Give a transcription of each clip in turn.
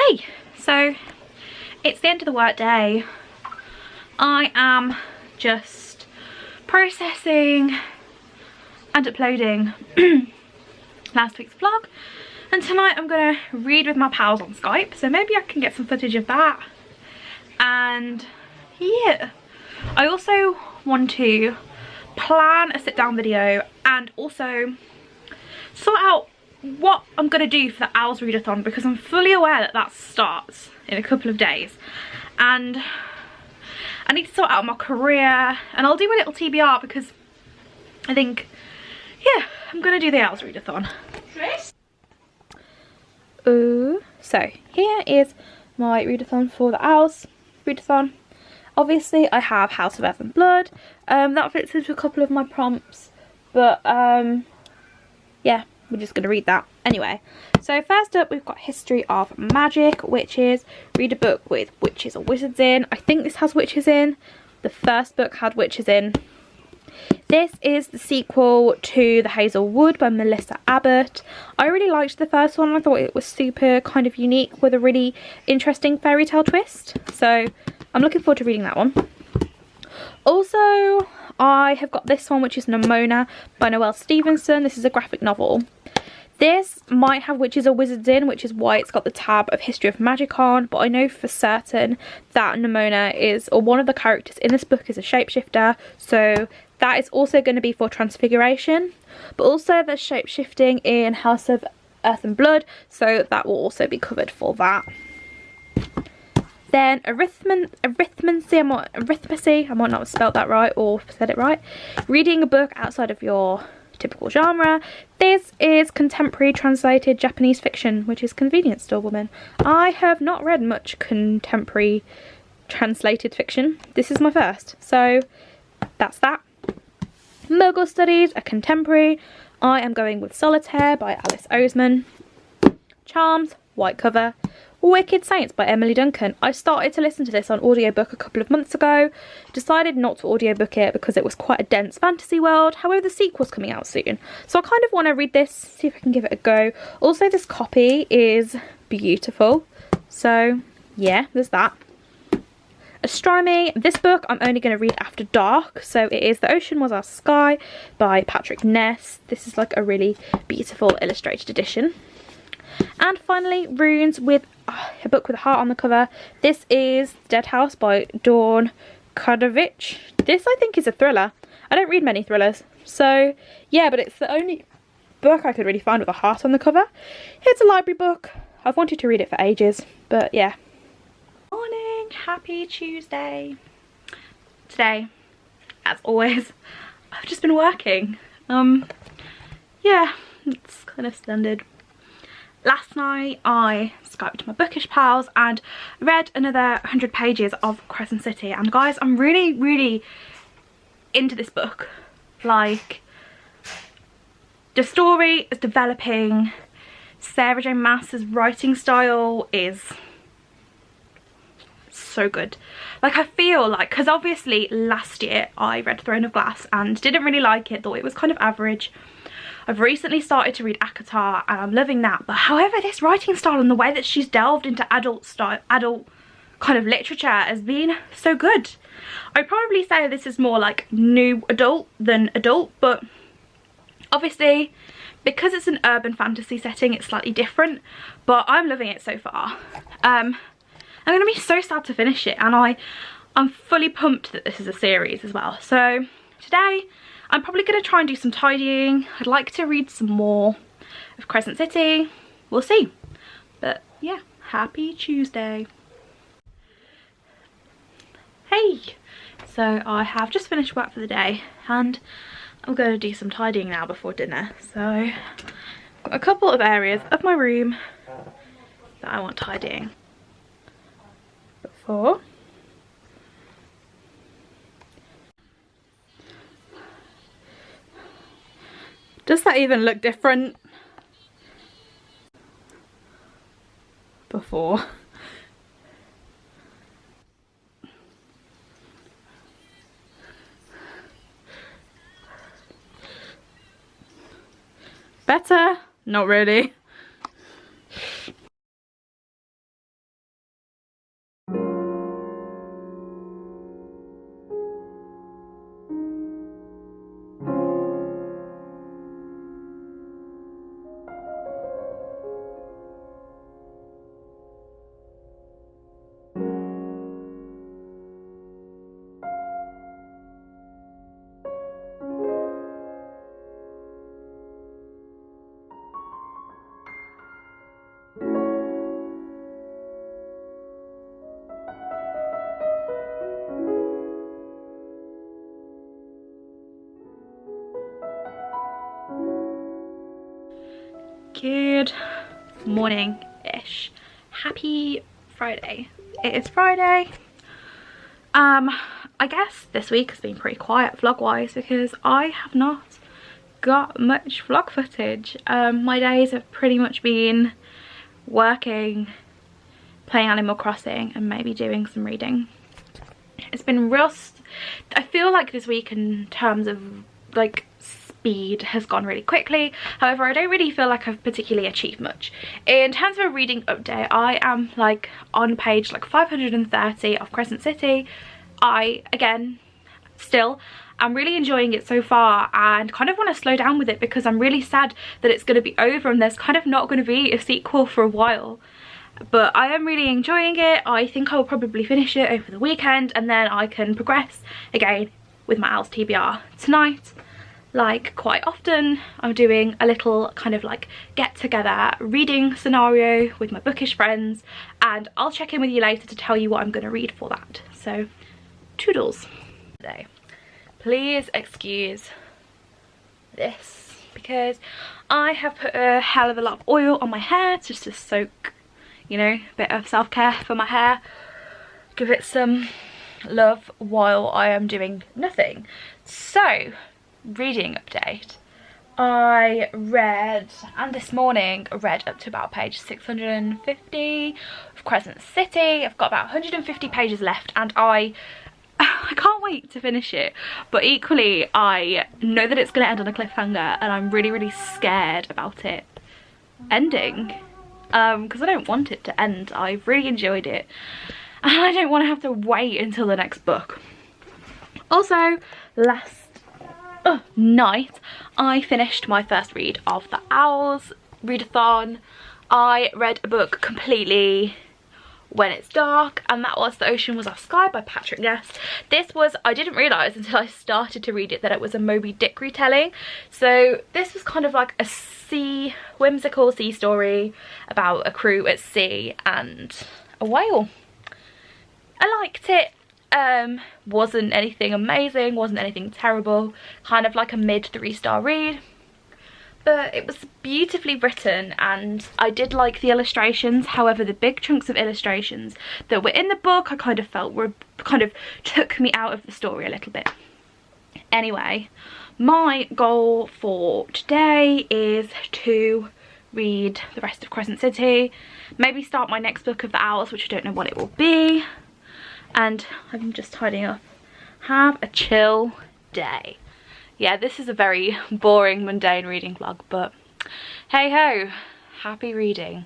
Hey, so it's the end of the work day. I am just processing and uploading last week's vlog, and tonight I'm gonna read with my pals on Skype, so maybe I can get some footage of that. And yeah, I also want to plan a sit down video and also sort out what I'm gonna do for the Owls readathon, because I'm fully aware that that starts in a couple of days and I need to sort out my career, and I'll do a little TBR because I think, yeah, I'm gonna do the Owls readathon. So here is my readathon for the Owls readathon. Obviously I have House of Earth and Blood, that fits into a couple of my prompts, but yeah, we're just going to read that anyway. So first up we've got History of Magic, which is read a book with witches or wizards in. I think this has witches in. The first book had witches in. This is the sequel to The Hazel Wood by Melissa Abbott. I really liked the first one. I thought it was super kind of unique with a really interesting fairy tale twist. So I'm looking forward to reading that one. Also, I have got this one, which is Nimona by Noelle Stevenson. This is a graphic novel. This might have witches or wizards in, which is why it's got the tab of History of Magic on, but I know for certain that Nimona is, or one of the characters in this book is a shapeshifter, so that is also going to be for Transfiguration. But also there's shapeshifting in House of Earth and Blood, so that will also be covered for that. Then arithmancy, I might not have spelled that right or said it right. Reading a book outside of your typical genre. This is contemporary translated Japanese fiction, which is Convenience Store Woman. I have not read much contemporary translated fiction. This is my first, so that's that. Muggle Studies, a contemporary. I am going with Solitaire by Alice Oseman. Charms, white cover. Wicked Saints by Emily Duncan. I started to listen to this on audiobook a couple of months ago. Decided not to audiobook it because it was quite a dense fantasy world. However, the sequel's coming out soon, so I kind of want to read this, see if I can give it a go. Also, this copy is beautiful. So yeah, there's that. Astronomy. This book I'm only going to read after dark. So it is The Ocean Was Our Sky by Patrick Ness. This is like a really beautiful illustrated edition. And finally, Runes, with a book with a heart on the cover. This is Dead House by Dawn Kadovich. This, I think, is a thriller. I don't read many thrillers, so yeah, but it's the only book I could really find with a heart on the cover. It's a library book. I've wanted to read it for ages, but yeah. Morning, happy Tuesday. Today, as always, I've just been working. Yeah, it's kind of standard. Last night I Skyped my bookish pals and read another 100 pages of Crescent City, and guys, I'm really into this book. Like, the story is developing. Sarah J Maas's writing style is so good. Like, I feel like, because obviously last year I read Throne of Glass and didn't really like it, thought it was kind of average. I've recently started to read ACOTAR and I'm loving that, but however, this writing style and the way that she's delved into adult kind of literature has been so good. I'd probably say this is more like new adult than adult, but obviously because it's an urban fantasy setting it's slightly different, but I'm loving it so far. I'm gonna be so sad to finish it, and I'm fully pumped that this is a series as well. So today I'm probably going to try and do some tidying. I'd like to read some more of Crescent City. We'll see. But yeah, happy Tuesday. Hey! So I have just finished work for the day and I'm going to do some tidying now before dinner. So I've got a couple of areas of my room that I want tidying. Before. Does that even look different? Before. Better? Not really. Good morning-ish. Happy Friday. It is Friday. I guess this week has been pretty quiet vlog-wise because I have not got much vlog footage. My days have pretty much been working, playing Animal Crossing, and maybe doing some reading. It's been real. I feel like this week in terms of like speed has gone really quickly. However, I don't really feel like I've particularly achieved much. In terms of a reading update, I am like on page like 530 of Crescent City. I'm really enjoying it so far and kind of want to slow down with it because I'm really sad that it's going to be over and there's kind of not going to be a sequel for a while. But I am really enjoying it. I think I will probably finish it over the weekend and then I can progress again with my ALS TBR. Tonight, like quite often, I'm doing a little kind of like get together reading scenario with my bookish friends, and I'll check in with you later to tell you what I'm going to read for that. So toodles. Today, please excuse this because I have put a hell of a lot of oil on my hair just to soak, you know, a bit of self-care for my hair, give it some love while I am doing nothing. So, reading update. I read, and this morning I read up to about page 650 of Crescent City. I've got about 150 pages left and I can't wait to finish it, but equally I know that it's going to end on a cliffhanger and I'm really scared about it ending because I don't want it to end. I've really enjoyed it and I don't want to have to wait until the next book. Also, last night I finished my first read of the Owls readathon. I read a book completely when it's dark, and that was The Ocean Was Our Sky by Patrick Ness. This was, I didn't realise until I started to read it that it was a Moby Dick retelling. So this was kind of like a whimsical sea story about a crew at sea and a whale. I liked it. Wasn't anything amazing, wasn't anything terrible, kind of like a mid 3-star read, but it was beautifully written and I did like the illustrations. However, the big chunks of illustrations that were in the book I kind of felt were kind of took me out of the story a little bit. Anyway, my goal for today is to read the rest of Crescent City, maybe start my next book of the Owls, which I don't know what it will be, and I'm just tidying up. Have a chill day. Yeah, this is a very boring, mundane reading vlog, but hey ho, happy reading.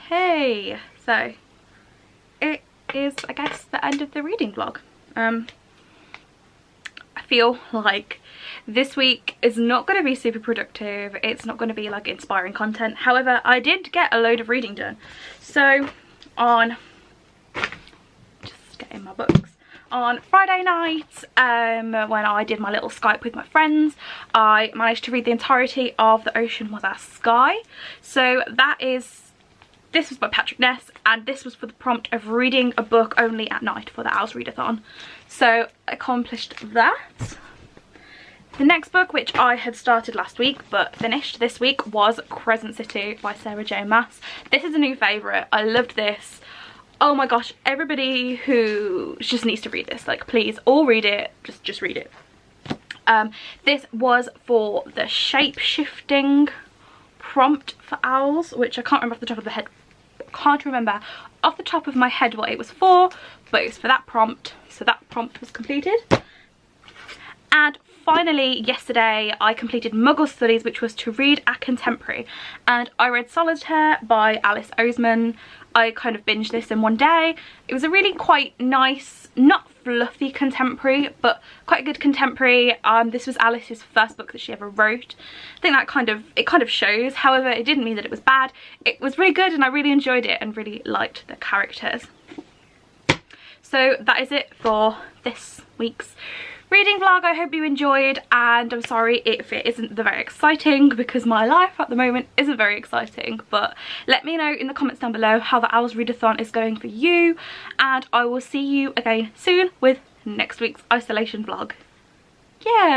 Hey, so it is, I guess, the end of the reading vlog. I feel like this week is not going to be super productive. It's not going to be like inspiring content. However, I did get a load of reading done. So on, just getting my books. On Friday night, when I did my little Skype with my friends, I managed to read the entirety of The Ocean Was Our Sky. So this was by Patrick Ness, and this was for the prompt of reading a book only at night for the Owls readathon. So I accomplished that. The next book, which I had started last week but finished this week, was Crescent City by Sarah J Maas. This is a new favourite. I loved this. Oh my gosh, everybody who just needs to read this, like please all read it, just read it. This was for the shape-shifting prompt for owls, which I can't remember off the top of the head. Can't remember off the top of my head what it was for, but it was for that prompt, so that prompt was completed. And finally, yesterday I completed Muggle Studies, which was to read a contemporary, and I read Solitaire by Alice Oseman. I kind of binged this in one day. It was a really quite nice, not fluffy contemporary, but quite a good contemporary. This was Alice's first book that she ever wrote. I think that kind of shows. However, it didn't mean that it was bad. It was really good and I really enjoyed it and really liked the characters. So that is it for this week's reading vlog. I hope you enjoyed, and I'm sorry if it isn't very exciting because my life at the moment isn't very exciting, but let me know in the comments down below how the Owls Readathon is going for you, and I will see you again soon with next week's isolation vlog. Yeah.